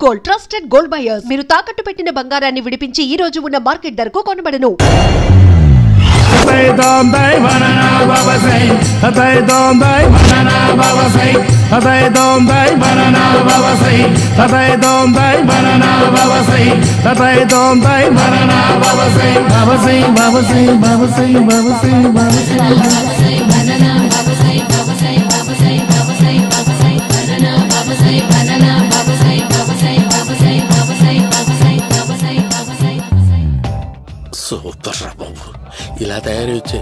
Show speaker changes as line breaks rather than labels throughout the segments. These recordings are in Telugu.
Gold trusted gold buyers. మీరు తాకట్టు పెట్టిన బంగారాన్ని విడిపించి ఈ రోజు ఉన్న మార్కెట్ ధరకు కొనబడను.
సూపర్ రా బాబు, ఇలా తయారీ వచ్చే.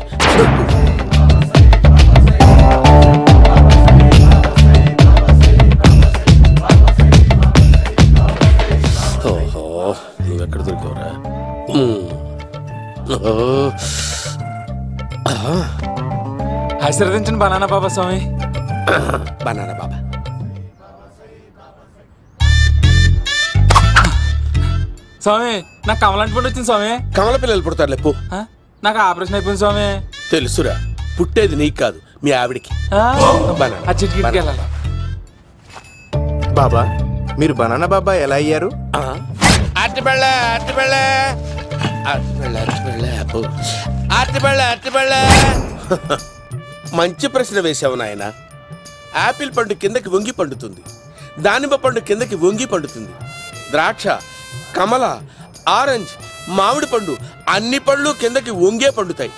ఓహో, నువ్వెక్కడ దొరికావురా?
ఆశీర్వదించండి బనానా బాబా స్వామి.
బనానా బాబా
స్వామి, నాకు కమలాంటి పండు వచ్చింది స్వామి.
కమల పిల్లలు పుడతారు లేపు.
నాకు ఆపరేషన్ అయిపోయింది స్వామి.
తెలుసురా, పుట్టేది నీకు కాదు మీ ఆవిడికి.
బాబా, మీరు బనానా బాబా ఎలా అయ్యారు?
మంచి ప్రశ్న వేసావు నాయన. ఆపిల్ పండు కిందకి వంగి పండుతుంది, దానిమ్మ పండు కిందకి వంగి పండుతుంది, ద్రాక్ష, కమల, ఆరెంజ్, మామిడి పండు అన్ని పళ్ళు కిందకి వంగే పండుతాయి.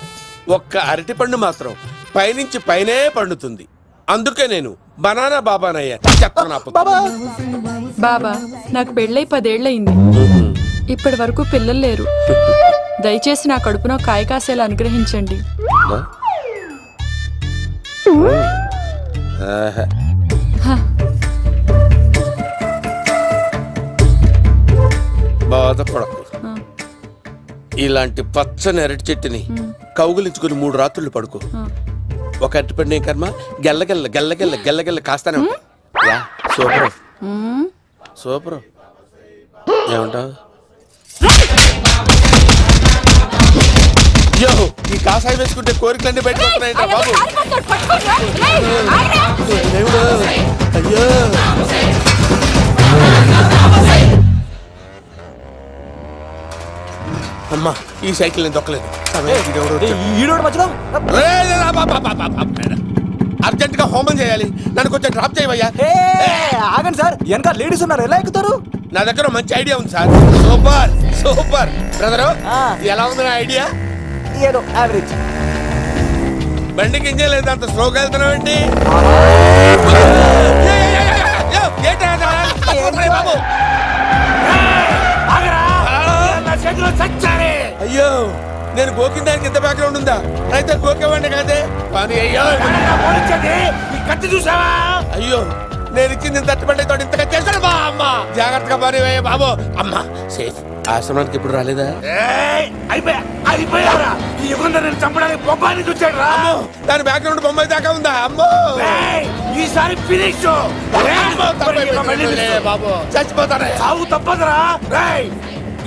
ఒక్క అరటి పండు మాత్రం పైనుంచి పైనే పండుతుంది. అందుకే నేను బనానా బాబానయ్యా.
బాబా, నాకు పెళ్ళై 10 ఏళ్ళయింది. ఇప్పటి వరకు పిల్లలు లేరు. దయచేసి నా కడుపునో కాయ కాసేలా అనుగ్రహించండి.
బాధపడకు. ఇలాంటి పచ్చని అరటి చెట్టుని కౌగులించుకుని 3 రాత్రులు పడుకో. ఒక అరటి పండు ఏం కర్మ, గెల్లగెల్ల గెల్లగెల్ల గెల్లగెల్ల కాస్తానే ఉంటాయి. Super super. ఏమంటావు? యో, ఈ కాసాయి వేసుకుంటే కోరికలన్నీ బయటకు వస్తున్నాయంట బాబు. అయ్యో, అమ్మా, ఈ సైకిల్ నేను దొక్కలేదు. అర్జెంట్ గా హోమం చేయాలి, నన్ను కొంచెం డ్రాప్ చేయవయ్యా.
ఆగండి సార్, వెనక లేడీస్ ఉన్నారు, ఎలా ఎక్కుతారు?
నా దగ్గర మంచి ఐడియా ఉంది సార్. సూపర్ సూపర్ బ్రదరు, ఎలా ఉంది నా ఐడియా?
ఏదో యావరేజ్.
బండికి ఇంజన్ లేదు, అంత స్లోగా వెళ్తున్నావు ఏంటి? అయ్యో, నేను గోకిన దానికి ఇంత బ్యాక్గ్రౌండ్ ఉందా? అయితే గోకేవాడిని కాదే. అయ్యో కత్తి చూసావా? అయ్యో, నేను ఇచ్చింది తట్టుబడి తోడు ఇంతగా చేశాను బా. అమ్మ జాగ్రత్తగా పని బాబు. అమ్మ సేఫ్. ఆశ్రమానికి ఇప్పుడు రాలేదా? దాని బ్యాక్గ్రౌండ్ బొమ్మాయి దాకా ఉందా? అమ్మో, ఈసారి ఫినిష్ బాబు. చచ్చిపోతారా? సాగు తప్పదురా.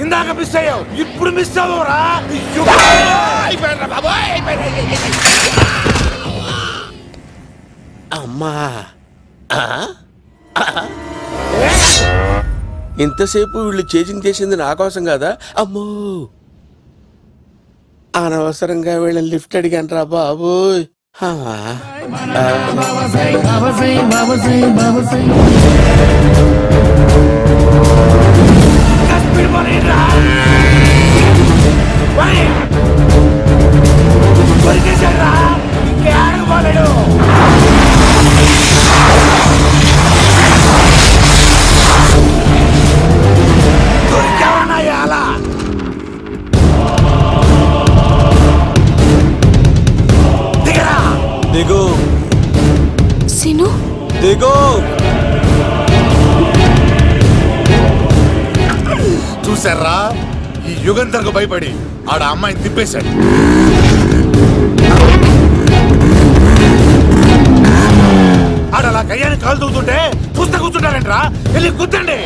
ఇందాక మిస్ అయ్యావు, ఇప్పుడు మిస్ అవ్వరా? అమ్మా, ఇంతసేపు వీళ్ళు చేజింగ్ చేసింది నా కోసం కాదా? అమ్మో, అనవసరంగా వీళ్ళని లిఫ్ట్ అడిగాను రా బాబు.
దిగు
సిను,
దిగు.
చూసారా, ఈ యుగంధర్కు భయపడి ఆడ అమ్మాయిని తిప్పేశాడు. ఆడ అలా కయ్యాన్ని కాలు తూగుతుంటే చూస్తే కూర్చుంటారంట్రా. వెళ్ళి కూర్చోండి.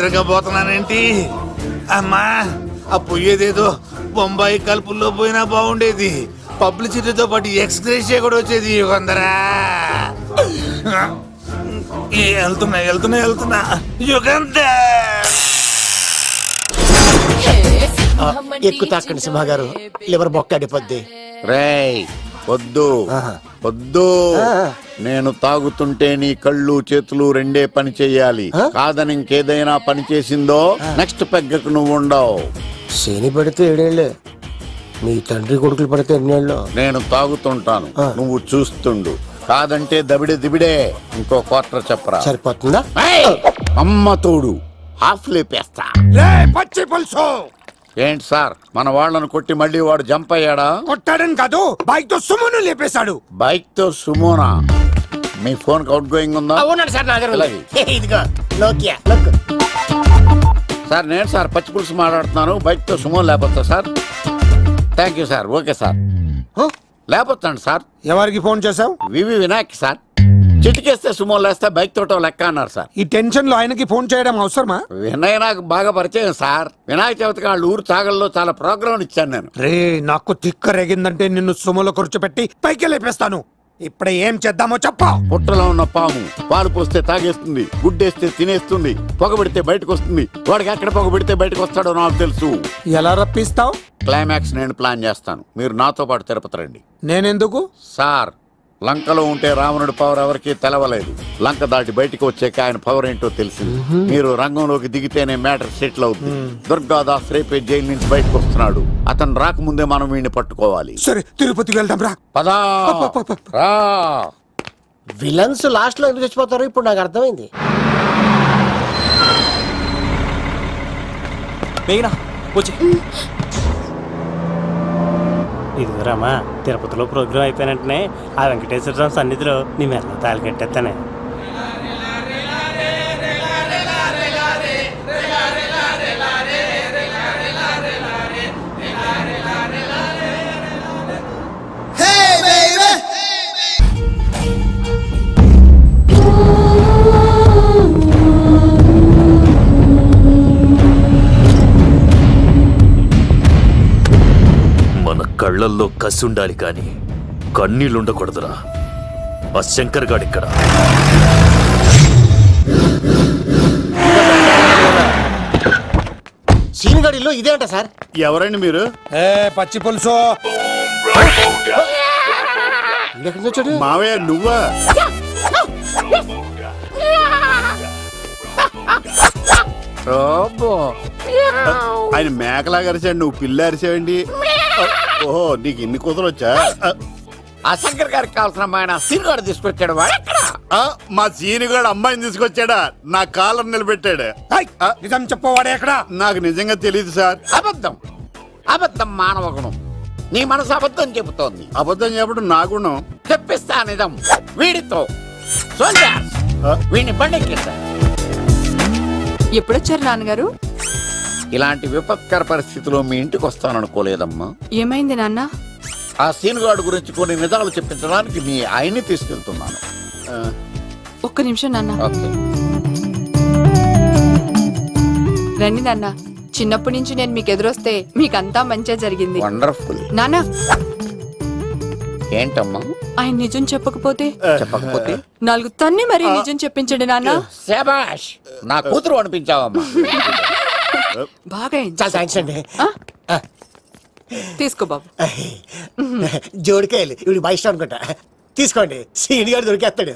ఒంటరిగా పోతున్నానేంటి? అమ్మా, ఆ పోయేదేదో బొంబాయి కలుపుల్లో పోయినా బాగుండేది. పబ్లిసిటీతో పాటు ఎక్స్‌గ్రేషియా కూడా వచ్చేది. యుగంధరా వెళ్తున్నా యుగంధర్.
ఎక్కువ తాకండి సింహ గారు, లివర్ బొక్క అడిపోద్ది.
రేయ్ వద్దు వద్దు, నేను తాగుతుంటే నీ కళ్ళు చేతులు రెండే పని చెయ్యాలి. కాదని ఇంకేదైనా పని చేసిందో నెక్స్ట్ పెగ్గకు నువ్వు ఉండవు.
శని పడితే 7 ఏళ్ళే, మీ తండ్రి కొడుకులు పడితే 2 ఏళ్ళు.
నేను తాగుతుంటాను, నువ్వు చూస్తుండు. కాదంటే దబిడే దిబిడే. ఇంకో క్వార్టర్ చెప్పరా?
సరిపోతుందా?
అమ్మ తోడు హాఫ్ లేపేస్తా.
పచ్చి పులుసు.
ఏంటి సార్, మన వాళ్ళను కొట్టి మళ్ళీ వాడు జంప్ అయ్యాడా?
కొట్టాడని కాదు, బైక్ తో సుమోను లేపేశాడు.
బైక్ తో సుమోనా? మీ ఫోన్ అవుట్ గోయింగ్ ఉందా?
అవునండి సార్, నా దగ్గర ఉంది. ఇదిగో నోకియా లుక్.
సార్ నేను సార్ పచ్చి పులుసు మాట్లాడుతున్నాను. బైక్ తో సుమో లేకపోతా sir? Thank you sir. Okay sir, లేకపోతాను సార్.
ఎవరికి ఫోన్ చేసావు?
వివి వినాయక్ సార్. చిటికేస్తే సుమో లేస్తే బైక్ తోటో లెక్క అన్నారు సార్.
ఈ టెన్షన్ లో ఆయనకి ఫోన్ చేయడం అవసరమా?
వినయ్ నాకు బాగా పరిచయం సార్. వినాయక చవితికి వాళ్ళ ఊరు చాగల్లో చాలా ప్రోగ్రాం ఇచ్చాను నేను.
రే, నాకు తిక్క రేగిందంటే నిన్ను సుమోలో కూర్చోపెట్టి పైకి లేపేస్తాను. ఇప్పుడు ఏం చేద్దామో చెప్పా.
పుట్టలో ఉన్న పాము పాలు పోస్తే తాగేస్తుంది, గుడ్డేస్తే తినేస్తుంది, పొగబెడితే బయటకు వస్తుంది. వాడికి ఎక్కడ పొగబెడితే బయటకు వస్తాడో నాకు తెలుసు.
ఎలా రప్పిస్తావు?
క్లైమాక్స్ నేను ప్లాన్ చేస్తాను, మీరు నాతో పాటు తిరుపతి రండి.
నేనెందుకు?
సార్, లంకలో ఉంటే రావణుడి పవర్ ఎవరికి తెలవలేదు. లంక దాటి బయటికి వచ్చాక ఆయన పవర్ ఏంటో తెలిసింది. మీరు రంగంలోకి దిగితేనే మ్యాటర్ సెటిల్ అవుతుంది. దుర్గాదాస్ రేపే జైలు నుంచి బయటకు వస్తున్నాడు. అతను రాకముందే మనం వీడిని పట్టుకోవాలి.
సరే, తిరుపతికి వెళ్దాం రా.
పదా రా.
విలన్స్ లాస్ట్ లో ఎందుకు చచ్చిపోతారు ఇప్పుడు నాకు అర్థమైంది.
ఇదిగోరామా, తిరుపతిలో ప్రోగ్రాం అయిపోయినట్టునే ఆ వెంకటేశ్వర స్వామి సన్నిధిలో నీ మెల్ల తాళి కట్టేస్తానే.
కళ్ళల్లో కసి ఉండాలి కానీ కన్నీళ్ళుండకూడదురా. ఆ శంకర్ గాడిక్కడ.
సీనిగడిలో ఇదే అంట సార్.
ఎవరండి మీరు?
పచ్చి పులుసు.
మావయ్య నువ్వా? ఆయన మేకలాగా అరిచాడు, నువ్వు పిల్ల అరిచావండి. ఓహో, నీకు ఇన్ని కూతురు వచ్చా? ఆ శంకర్ గారికి కావాల్సిన అమ్మాయి సీనుగాడు తీసుకొచ్చాడు. మా సీనుగాడు అమ్మాయిని తీసుకొచ్చాడా? నా కాలర్ నిలబెట్టాడు.
నిజం చెప్పవాడే ఎక్కడ?
నాకు నిజంగా తెలియదు సార్. అబద్ధం, అబద్ధం మానవ గుణం. నీ మనసు అబద్ధం చెబుతోంది. అబద్ధం చెప్పడం నా గుణం. చెప్పిస్తా నిజం వీడితో. వీడిని బండెక్కిస్తా.
ఎప్పుడొచ్చారు నాన్నగారు?
ఇలాంటి విపత్కర పరిస్థితిలో మీ ఇంటికి వస్తాననుకోలేదమ్మా.
ఏమైంది నాన్న?
ఆ సీనుగాడు గురించి కొన్ని నిజాలు చెప్పించడానికి మీ ఆయన్ని తీసుకెళ్తున్నాను.
ఒక్క నిమిషం నాన్న.
ఓకే.
రండి నాన్న. చిన్నప్పటి నుంచి నేను మీకు ఎదురొస్తే మీకంతా మంచిగా జరిగింది.
వండర్ఫుల్.
నాన్న,
ఏంటమ్మా?
ఆయన నిజం చెప్పకపోతే
4
తన్ని మరీ నిజం చెప్పించండి నాన్న.
శభాష్, నా కూతురు అనిపించావమ్మా.
బాగా
చాలా థ్యాంక్స్ అండి.
తీసుకో బాబు.
జోడికాయలు ఇవి బయట అనుకుంటా. తీసుకోండి, సీని గారు దొరికేస్తాడు.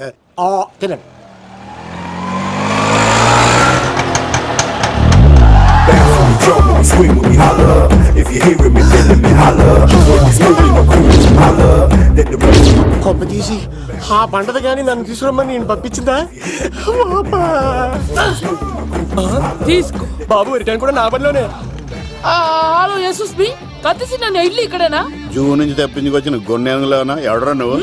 తినండి. కొప్ప తీసి ఆ పంటది కానీ నన్ను తీసుకురమ్మని నేను పంపించిందా?
తీసుకో
బాబు, రిటర్న్ కూడా నా పనిలోనే.
హలో యశస్వి, కత్తిసి నన్ను ఇల్లు ఇక్కడేనా?
జూ నుంచి తప్పించుకొచ్చిన గొన్నెంగులోనా? ఎవడరా నువ్వు?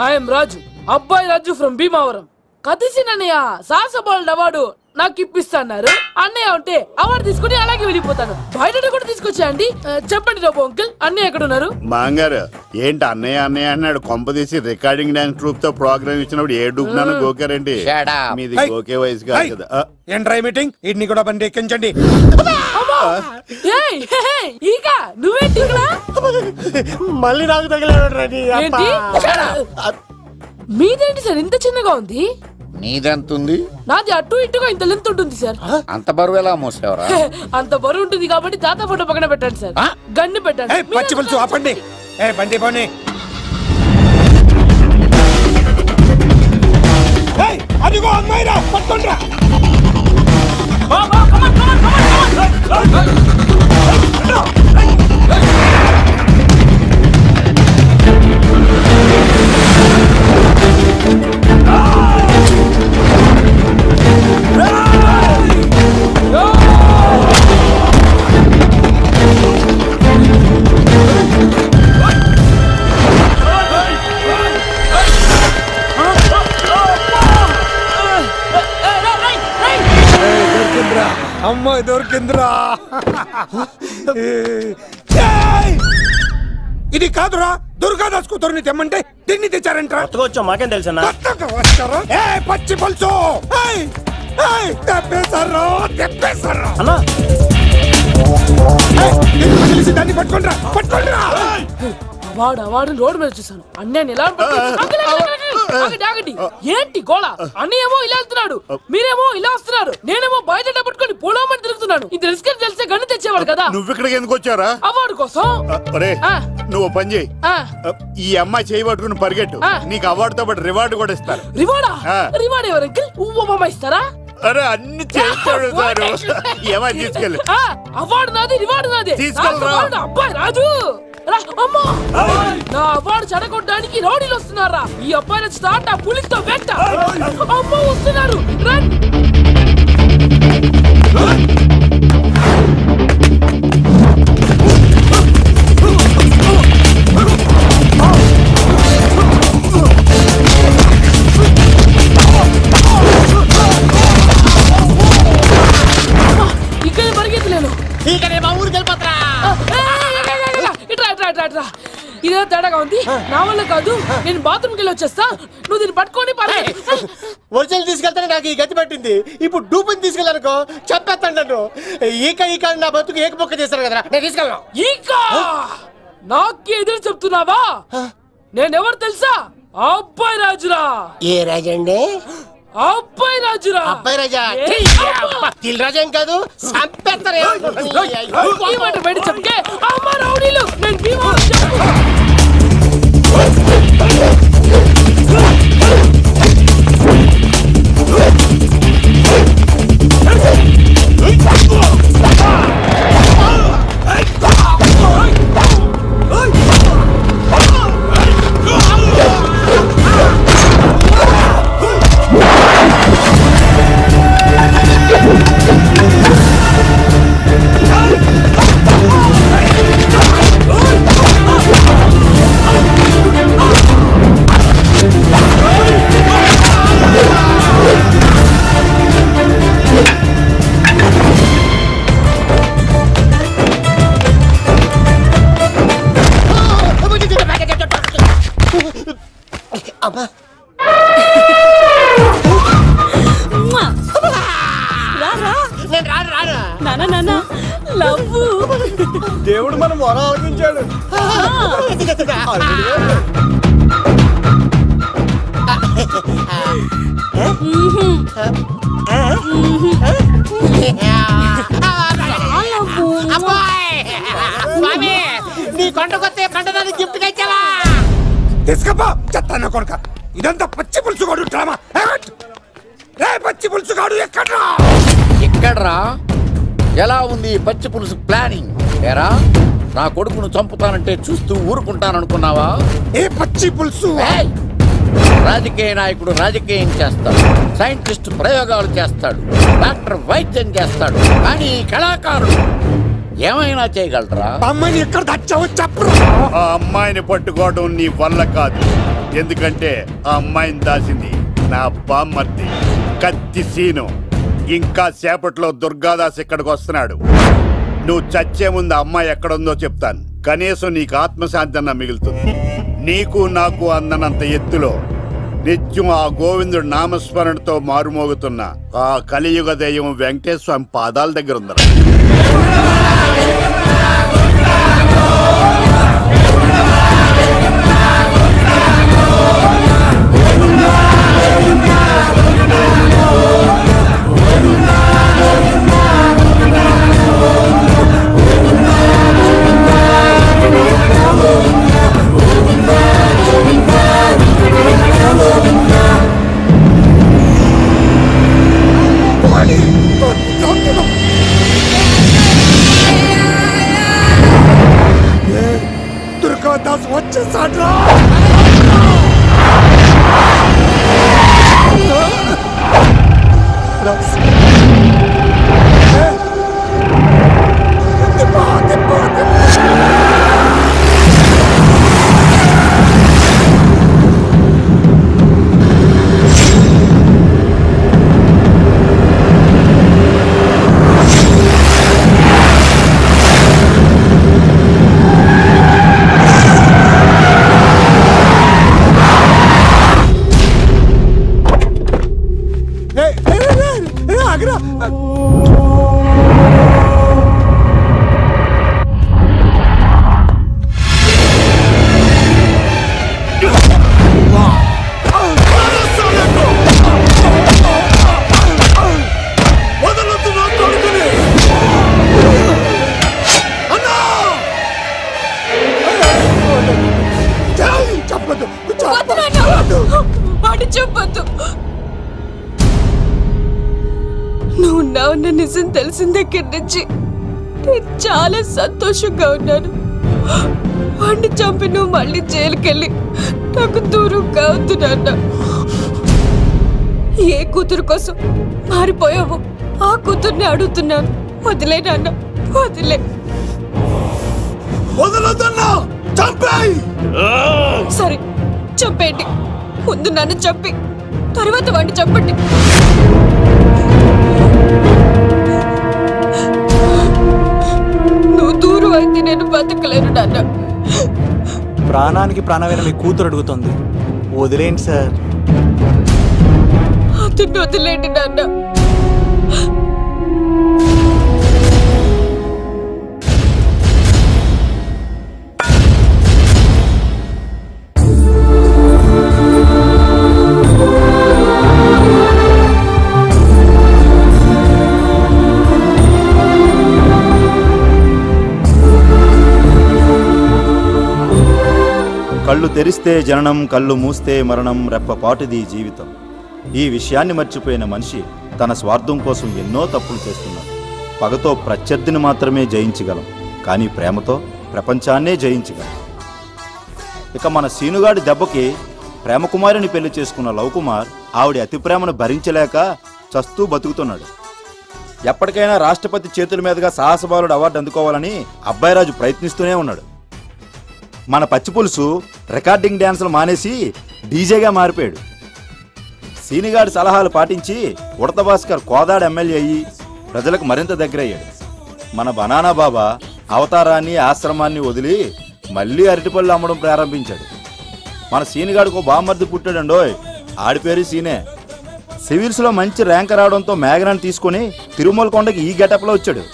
ఐఎమ్ రాజు, అబ్బాయి రాజు ఫ్రమ్ భీమావరం. కత్తిసి నన్నయ్య సాసబాల్ అవార్డు
నాకు ఇప్పిస్తాన్నారు. అన్నయ్య ఉంటే అవార్డు తీసుకుని అలాగే వెళ్ళిపోతాను. బయట కూడా తీసుకొచ్చా అండి. చెప్పండి రాబు అంకుల్, అన్నయ్య ఎక్కడ ఉన్నారు?
మాంగారు ఏంటి అన్నయ్య అన్నయ్య అన్నాడు. కొంపదీసి రికార్డింగ్ డాన్స్ ట్రూప్ తో ప్రోగ్రామ్ ఇచ్చినప్పుడు ఏ డూబ్నాను గోకారండి. మీది గోకే వయసు కాదు కదా.
ఏంట్రై మీటింగ్ ఇడ్ని కూడా బండి ఎక్కించండి.
నువ్వేంటి
మళ్ళీ నాకు తగిలాడు.
మీదేంటి సార్ ఇంత చిన్నగా ఉంది?
నీదెంత ఉంది?
నాది అటు ఇటుగా ఇంత లెంత్ ఉంటుంది సార్.
అంత బరువు ఎలా మోసేవరా?
అంత బరువు ఉంటుంది కాబట్టి తాత ఫోటో పక్కన పెట్టండి సార్. గన్ను పెట్టండి.
పచ్చి పులుసు ఆపండి. బండి పోనీ. అదిగో అమ్మాయిరా, పట్టుకోండిరా. అమ్మాయి దొరికిందిరా. ఇది కాదురా, దుర్గాదాస్ కూతురుని తెమ్మంటే దీన్ని తెచ్చారంట.
వచ్చా మాకేం తెలుసా?
పచ్చి పులుసు
అన్నా
దాన్ని పట్టుకోండిరా, పట్టుకోండిరా.
వాడు రోడ్డు మీద చూసాను. అన్నయ్య ఎలా ఏంటి గోళ? అన్నయ్యేమో ఇలా వెళ్తున్నాడు, మీరేమో ఇలా వస్తున్నారు, నేనేమో బయట పట్టుకొని పోలోమని తిరుగుతున్నాను. ఇది రిస్క్ తెలిస్తే గన్ను తెచ్చేవాడు కదా.
నువ్వు ఇక్కడికి ఎందుకు వచ్చారా?
అవార్డు కోసం.
నువ్వు పని చేయి, ఈ అమ్మాయి చేయి పట్టుకుని పరిగెట్టు. నీకు అవార్డుతో పాటు రివార్డు కూడా ఇస్తారు.
రివార్డా? రివార్డ్ ఎవరు అంకిల్? ఉవ్వమ్మ ఇస్తారా?
అరే అన్ని చేస్తాడు సారు. ఏమని తీసుకెళ్ళి
అవార్డు నాది, రివార్డు నాది.
తీసుకెళ్ళరా.
అబ్బాయి రాజు నా అవార్డు చెడగొట్టడానికి రౌడీలు వస్తున్నారా? ఈ అబ్బాయి స్టార్ట్ ఆ పులితో వెంట అమ్మో వస్తున్నారు. రన్. ఇక్కడ పరిగెత్తలేను. ఊరికి వెళ్ళిపోతా. ఇదే తేడాగా ఉంది. నా వల్ల కాదు, నేను బాత్రూమ్కి వెళ్ళి వచ్చేస్తా. నువ్వు దీన్ని పట్టుకొని
ఒరిజినల్ తీసుకెళ్తానే నాకు ఈ గతి పట్టింది. ఇప్పుడు డూపుని తీసుకెళ్ళానుకో చెప్పేస్తాను నన్ను. ఈక నా బతుకు ఏకపొక్క చేశాను కదరా, నేను తీసుకెళ్ళను.
ఈక నాకు ఎదురు చెప్తున్నావా? నేనెవరు తెలుసా? అబ్బాయి రాజురా.
ఏ రాజండి?
అబ్బాయి రాజురా.
అబ్బాయి రాజా తిల్ రాజా ఏం కాదు, చంపేస్తారు.
ఈ మాట బయట చెప్తే అమ్మ రౌడీలు నేను భీమా చెప్పు.
దేవుడు మనం మొర ఆలకించాడు.
నీ కొండకొస్తే పంటదాన్ని గిఫ్ట్ గా ఇచ్చావా? తీసుకపో చెత్తాన్న కొడుక. ఇదంతా పచ్చి పులుసు గాడు డ్రామా. పచ్చి పులుసు గాడు ఎక్కడ్రా?
ఎక్కడ్రా? ఎలా ఉంది పచ్చి పులుసు ప్లానింగ్? ఏరా నా కొడుకును చంపుతానంటే చూస్తూ ఊరుకుంటాననుకున్నావా?
ఏ పచ్చి పులుసు?
రాజకీయ నాయకుడు రాజకీయం చేస్తాడు, సైంటిస్ట్ ప్రయోగాలు చేస్తాడు, డాక్టర్ వైద్యం చేస్తాడు, కానీ కళాకారుడు ఏమైనా చేయగలరా?
అమ్మాయిని ఎక్కడ తెచ్చావో చెప్పరా. ఆ అమ్మాయిని పట్టుకోవడం నీ వల్ల కాదు. ఎందుకంటే ఆ అమ్మాయిని దాసింది నా బామ్మర్ది కత్తి సీను. ఇంకా సేపట్లో దుర్గాదాస్ ఇక్కడికి వస్తున్నాడు. నువ్వు చచ్చే ముందు అమ్మాయి ఎక్కడుందో చెప్తాను. కనీసం నీకు ఆత్మశాంతి అన్న మిగులుతుంది. నీకు నాకు అందనంత ఎత్తులో నిత్యం ఆ గోవిందుడు నామస్మరణతో మారుమోగుతున్న ఆ కలియుగ దైవం వెంకటేశ్వర స్వామి పాదాల దగ్గర ఉందరా.
దుర్గాదాస్ వచ్చేసాడ్రా.
నువ్వు ఉన్నావన్న నిజం తెలిసిన దగ్గర నుంచి నేను చాలా సంతోషంగా ఉన్నాను. వాడిని చంపి నువ్వు మళ్ళీ జైలుకెళ్ళి నాకు దూరంగా అవుతున్నా. ఏ కూతురు కోసం మారిపోయావో ఆ కూతుర్ని అడుగుతున్నాను. వదిలే నాన్న, వదిలే. సరే చంపేయండి. ముందు నన్ను చంపి తర్వాత వాడిని చంపండి. నువ్వు దూరం అయితే నేను బతకలేను నాన్న.
ప్రాణానికి ప్రాణమైన మీ కూతురు అడుగుతుంది, వదిలేండి సార్.
అతన్ని వదిలేండి నాన్న.
కళ్ళు తెరిస్తే జననం, కళ్ళు మూస్తే మరణం, రెప్పపాటుది జీవితం. ఈ విషయాన్ని మర్చిపోయిన మనిషి తన స్వార్థం కోసం ఎన్నో తప్పులు చేస్తున్నాడు. పగతో ప్రత్యర్థిని మాత్రమే జయించగలం, కానీ ప్రేమతో ప్రపంచాన్నే జయించగలం. ఇక మన సీనుగాడి దెబ్బకి ప్రేమకుమారిని పెళ్లి చేసుకున్న లవ్ కుమార్ ఆవిడ అతి ప్రేమను భరించలేక చస్తూ బతుకుతున్నాడు. ఎప్పటికైనా రాష్ట్రపతి చేతుల మీదుగా సాహసబాలుడు అవార్డు అందుకోవాలని అబ్బాయిరాజు ప్రయత్నిస్తూనే ఉన్నాడు. మన పచ్చిపులుసు రికార్డింగ్ డ్యాన్సులు మానేసి డీజేగా మారిపోయాడు. సీనిగాడి సలహాలు పాటించి ఉడత భాస్కర్ కోదాడ ఎమ్మెల్యే అయ్యి ప్రజలకు మరింత దగ్గరయ్యాడు. మన బనానా బాబా అవతారాన్ని ఆశ్రమాన్ని వదిలి మళ్ళీ అరటిపళ్ళు అమ్మడం ప్రారంభించాడు. మన సీనిగాడికి బామ్మర్ది పుట్టాడండోయ్, ఆడి పేరు సీనే. సివిల్స్లో మంచి ర్యాంక్ రావడంతో మేఘనాన్ని తీసుకొని తిరుమల కొండకి ఈ గెటప్లో వచ్చాడు.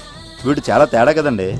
వీడు చాలా తేడా కదండి.